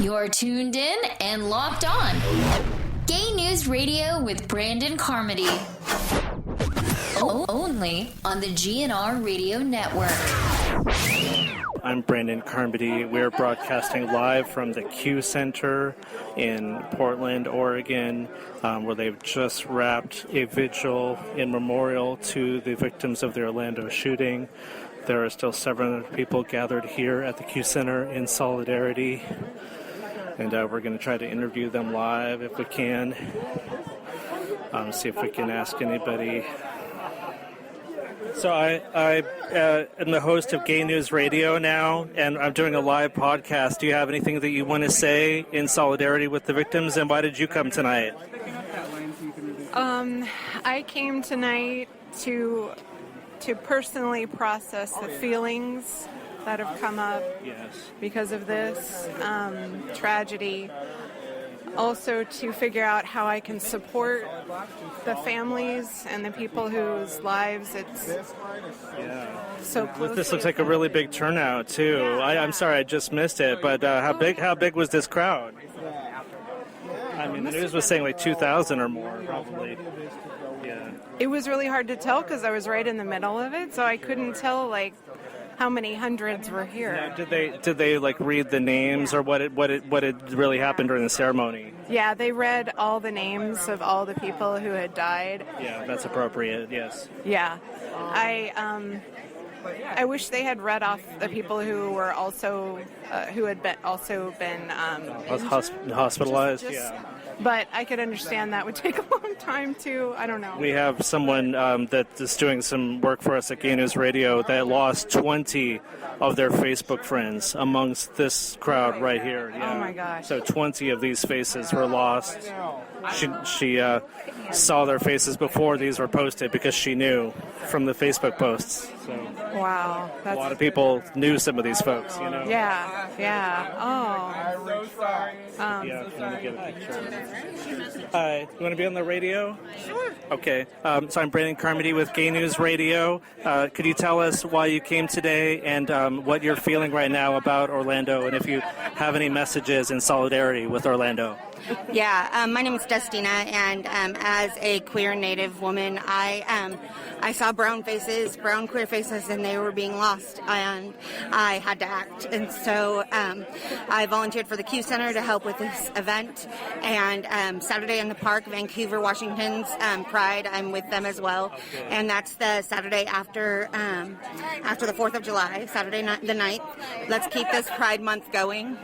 You're tuned in and locked on. Gay News Radio with Brandon Carmody. Only on the GNR Radio Network. I'm Brandon Carmody. We're broadcasting live from the Q Center in Portland, Oregon, where they've just wrapped a vigil in memorial to the victims of the Orlando shooting. There are still 700 people gathered here at the Q Center in solidarity, and we're going to try to interview them live if we can. See if we can ask anybody. So I am the host of Gay News Radio now, and I'm doing a live podcast. Do you have anything that you want to say in solidarity with the victims, and why did you come tonight? I came tonight to personally process the feelings that have come up because of this tragedy. Also to figure out how I can support the families and the people whose lives it's so close. This looks like a really big turnout too. Yeah. I'm sorry I just missed it, but how big was this crowd? I mean, the news was saying like 2,000 or more, probably. Yeah. It was really hard to tell because I was right in the middle of it, so I couldn't tell like how many hundreds were here. Now, did they like read the names or what had really happened during the ceremony? Yeah, they read all the names of all the people who had died. Yeah, that's appropriate. Yes. Yeah, I wish they had read off the people who were also who had been hospitalized. But I could understand that would take a long time too. I don't know. We have someone that is doing some work for us at Gay News Radio that lost 20 of their Facebook friends amongst this crowd right here. Yeah. Oh my gosh. So 20 of these faces were lost. She saw their faces before these were posted because she knew from the Facebook posts. So wow. A lot of people knew some of these folks, you know. Yeah. Oh. I'm so sorry. Let me get a picture. Hi, you want to be on the radio? Sure. Okay. So I'm Brandon Carmody with Gay News Radio. Could you tell us why you came today and what you're feeling right now about Orlando, and if you have any messages in solidarity with Orlando? Yeah, my name is Destina, and as a queer Native woman, I saw brown queer faces, and they were being lost, and I had to act. And so I volunteered for the Q Center to help with this event, and Saturday in the Park, Vancouver, Washington's Pride, I'm with them as well, and that's the Saturday after the 4th of July, Saturday night, the 9th. Let's keep this Pride Month going.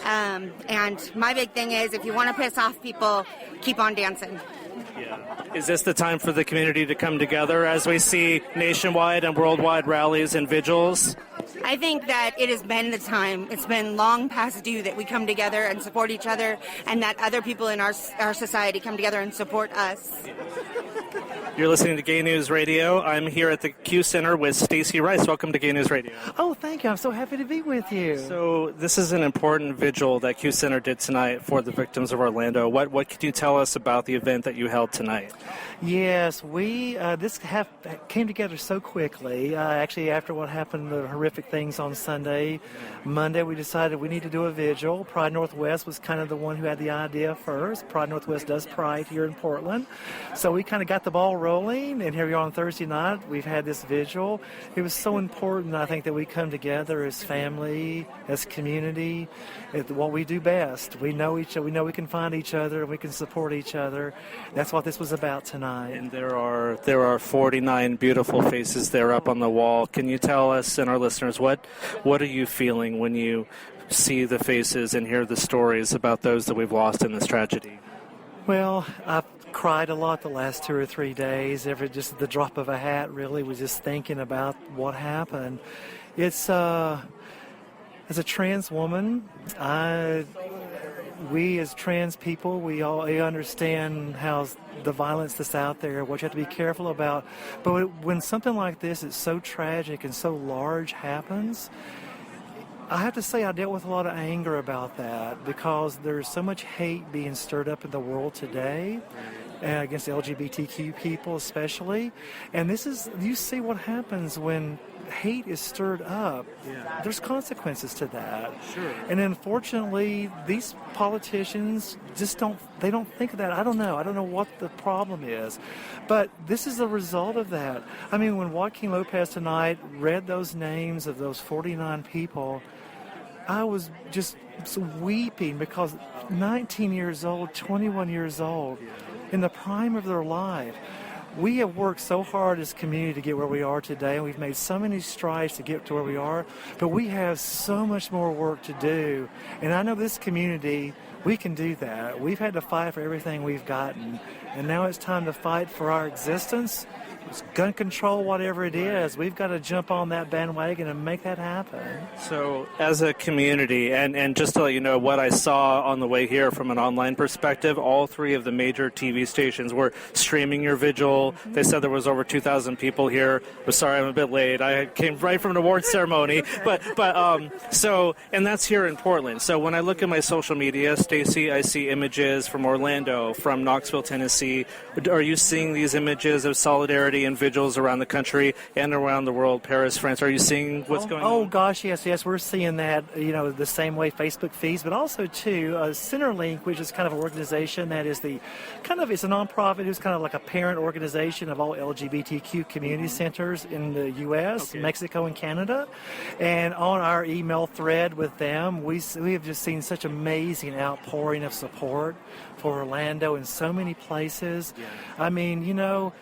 And my big thing is, if you want to piss off people, keep on dancing. Yeah. Is this the time for the community to come together as we see nationwide and worldwide rallies and vigils? I think that it has been the time. It's been long past due that we come together and support each other, and that other people in our society come together and support us. You're listening to Gay News Radio. I'm here at the Q Center with Stacey Rice. Welcome to Gay News Radio. Oh, thank you. I'm so happy to be with you. So this is an important vigil that Q Center did tonight for the victims of Orlando. What can you tell us about the event that you held tonight? Yes, this came together so quickly. Actually, after what happened, the horrific things on Sunday, Monday, we decided we need to do a vigil. Pride Northwest was kind of the one who had the idea first. Pride Northwest does Pride here in Portland. So we kind of got the ball rolling, and here we are on Thursday night. We've had this vigil. It was so important, I think, that we come together as family, as community, at what we do best. We know each other. We know we can find each other, and we can support each other. That's what this was about tonight. And there are 49 beautiful faces there up on the wall. Can you tell us and our listeners what are you feeling when you see the faces and hear the stories about those that we've lost in this tragedy? Well, I've cried a lot the last 2 or 3 days. Just at the drop of a hat, really, was just thinking about what happened. It's as a trans woman, we as trans people, we understand how the violence that's out there, what you have to be careful about. But when something like this is so tragic and so large happens, I have to say I dealt with a lot of anger about that, because there's so much hate being stirred up in the world today against LGBTQ people especially. And you see what happens when hate is stirred up. Yeah. There's consequences to that. Sure. And unfortunately, these politicians just don't think of that. I don't know what the problem is. But this is a result of that. I mean, when Joaquin Lopez tonight read those names of those 49 people, I was just weeping because 19 years old, 21 years old, in the prime of their life. We have worked so hard as a community to get where we are today, and we've made so many strides to get to where we are, but we have so much more work to do. And I know this community, we can do that. We've had to fight for everything we've gotten, and now it's time to fight for our existence. It's gun control, whatever it is. We've got to jump on that bandwagon and make that happen. So as a community, and just to let you know what I saw on the way here from an online perspective, all 3 of the major TV stations were streaming your vigil. They said there was over 2,000 people here. I'm sorry I'm a bit late. I came right from an awards ceremony. But and that's here in Portland. So when I look at my social media, Stacey, I see images from Orlando, from Knoxville, Tennessee. Are you seeing these images of solidarity and vigils around the country and around the world, Paris, France? Are you seeing what's going on? Oh, gosh, yes. We're seeing that, the same way Facebook feeds, but also, too, Centerlink, which is kind of an organization that is it's a nonprofit. It's kind of like a parent organization of all LGBTQ community centers in the U.S., Mexico, and Canada. And on our email thread with them, we have just seen such amazing outpouring of support for Orlando in so many places. Yeah. I mean,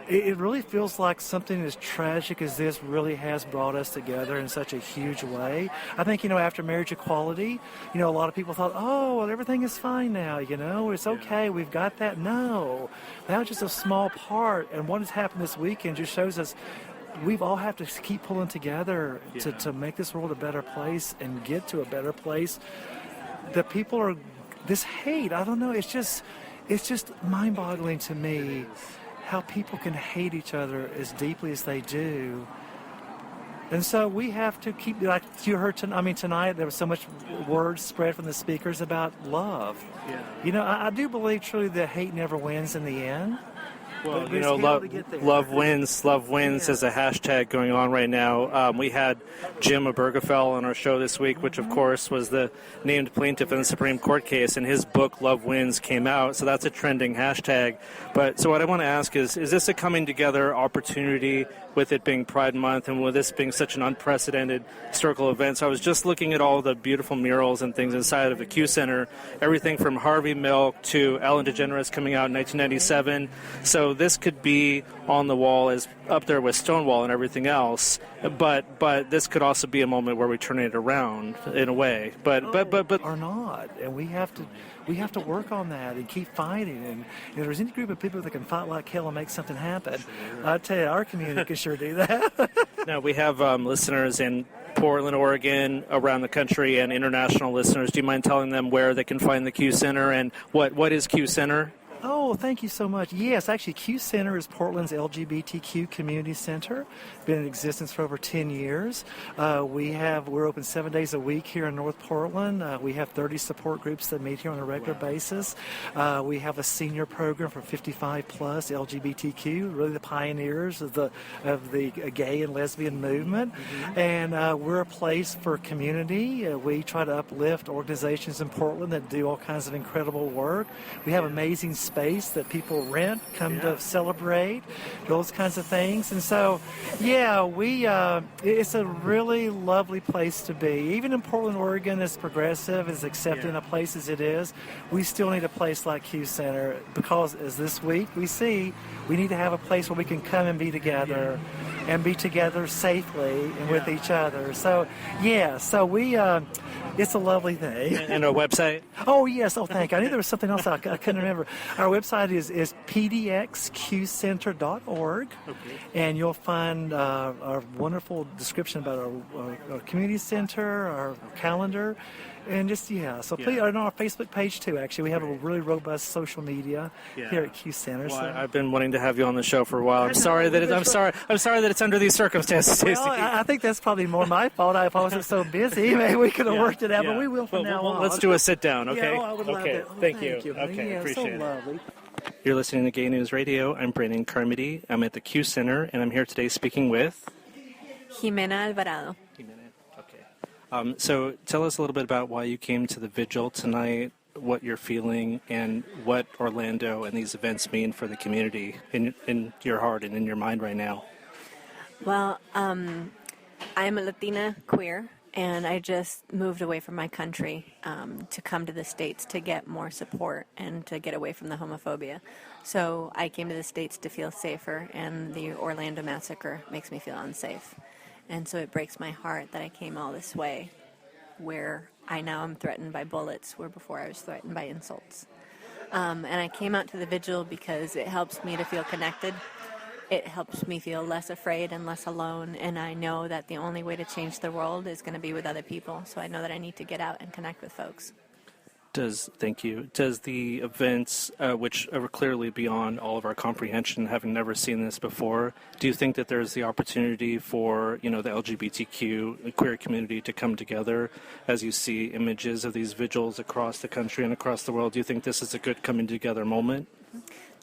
it really feels like something as tragic as this really has brought us together in such a huge way. I think, after marriage equality, a lot of people thought, oh, well, everything is fine now, it's okay, we've got that. No, that was just a small part. And what has happened this weekend just shows us we've all have to keep pulling together to make this world a better place and get to a better place. The people are, this hate, I don't know, it's just mind-boggling to me how people can hate each other as deeply as they do. And so we have to keep, like you heard tonight, there was so much words spread from the speakers about love. Yeah. I do believe truly that hate never wins in the end. Well, love wins. Love wins is a hashtag going on right now. We had Jim Obergefell on our show this week, which, of course, was the named plaintiff in the Supreme Court case, and his book, Love Wins, came out, so that's a trending hashtag. So what I want to ask is this a coming together opportunity with it being Pride Month and with this being such an unprecedented historical event? So I was just looking at all the beautiful murals and things inside of the Q Center, everything from Harvey Milk to Ellen DeGeneres coming out in 1997. So this could be on the wall as up there with Stonewall and everything else, but this could also be a moment where we turn it around in a way. But or not, and we have to work on that and keep fighting. And if there's any group of people that can fight like hell and make something happen, I tell you, our community can sure do that. Now we have listeners in Portland, Oregon, around the country, and international listeners. Do you mind telling them where they can find the Q Center and what is Q Center? Oh, thank you so much. Yes, actually, Q Center is Portland's LGBTQ community center. Been in existence for over 10 years. We're open 7 days a week here in North Portland. We have 30 support groups that meet here on a regular basis. We have a senior program for 55 plus LGBTQ, really the pioneers of the gay and lesbian movement. Mm-hmm. And we're a place for community. We try to uplift organizations in Portland that do all kinds of incredible work. We have amazing space that people rent, come to celebrate, those kinds of things. And so, it's a really lovely place to be. Even in Portland, Oregon, as progressive, as accepting a place as it is, we still need a place like Q Center because, as this week we see, we need to have a place where we can come and be together and be together safely and with each other. So, it's a lovely thing. And a website? Oh, yes. Oh, thank you. I knew there was something else I couldn't remember. Our website is pdxqcenter.org, and you'll find our wonderful description about our community center, our calendar, and So please, on our Facebook page too. Actually, we have a really robust social media here at Q Center. Well, I've been wanting to have you on the show for a while. I'm sorry that it's under these circumstances, Stacey. Well, I think that's probably more my fault. I wasn't so busy. Maybe we could have worked it out, but we will from now on. Let's do a sit down, okay? I would love it. Thank you. Okay, appreciate so it. Lovely. You're listening to Gay News Radio. I'm Brandon Carmody. I'm at the Q Center, and I'm here today speaking with... Jimena Alvarado. Okay. So tell us a little bit about why you came to the vigil tonight, what you're feeling, and what Orlando and these events mean for the community in your heart and in your mind right now. Well, I'm a Latina queer, and I just moved away from my country to come to the States to get more support and to get away from the homophobia. So I came to the States to feel safer, and the Orlando massacre makes me feel unsafe. And so it breaks my heart that I came all this way, where I now am threatened by bullets, where before I was threatened by insults. And I came out to the vigil because it helps me to feel connected. It helps me feel less afraid and less alone, and I know that the only way to change the world is going to be with other people, so I know that I need to get out and connect with folks. Thank you. Does the events, which are clearly beyond all of our comprehension, having never seen this before, do you think that there's the opportunity for, the LGBTQ queer community to come together as you see images of these vigils across the country and across the world? Do you think this is a good coming together moment?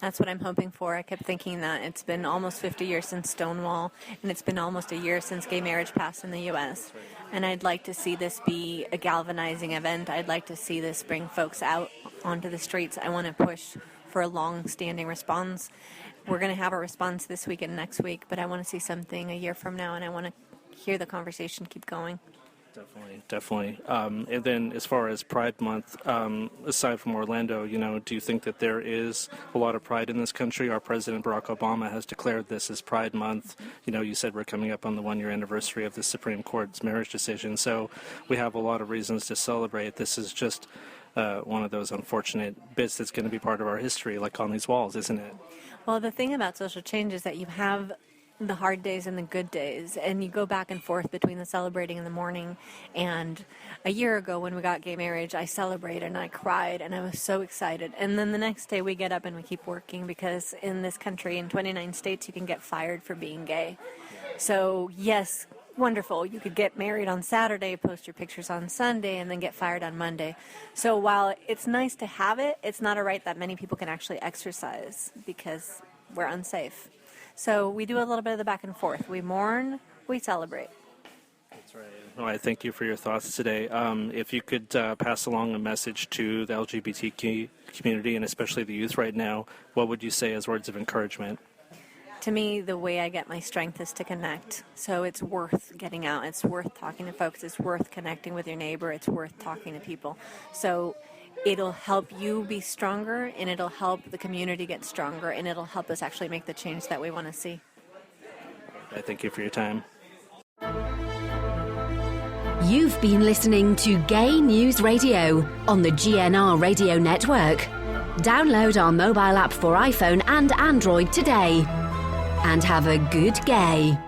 That's what I'm hoping for. I kept thinking that it's been almost 50 years since Stonewall, and it's been almost a year since gay marriage passed in the U.S., and I'd like to see this be a galvanizing event. I'd like to see this bring folks out onto the streets. I want to push for a long-standing response. We're going to have a response this week and next week, but I want to see something a year from now, and I want to hear the conversation keep going. Definitely. And then as far as Pride Month, aside from Orlando, do you think that there is a lot of pride in this country? Our President Barack Obama has declared this as Pride Month. You said we're coming up on the one-year anniversary of the Supreme Court's marriage decision, so we have a lot of reasons to celebrate. This is just one of those unfortunate bits that's going to be part of our history, like on these walls, isn't it? Well, the thing about social change is that you have the hard days and the good days, and you go back and forth between the celebrating in the morning. And a year ago when we got gay marriage, I celebrated and I cried and I was so excited. And then the next day we get up and we keep working, because in this country, in 29 states, you can get fired for being gay. So yes, wonderful, you could get married on Saturday, post your pictures on Sunday, and then get fired on Monday. So while it's nice to have it, it's not a right that many people can actually exercise because we're unsafe. So we do a little bit of the back and forth. We mourn, we celebrate. That's right. Well, I thank you for your thoughts today. If you could pass along a message to the LGBTQ community, and especially the youth right now, what would you say as words of encouragement? To me, the way I get my strength is to connect. So it's worth getting out. It's worth talking to folks. It's worth connecting with your neighbor. It's worth talking to people. So it'll help you be stronger, and it'll help the community get stronger, and it'll help us actually make the change that we want to see. I thank you for your time. You've been listening to Gay News Radio on the GNR Radio Network. Download our mobile app for iPhone and Android today. And have a good gay.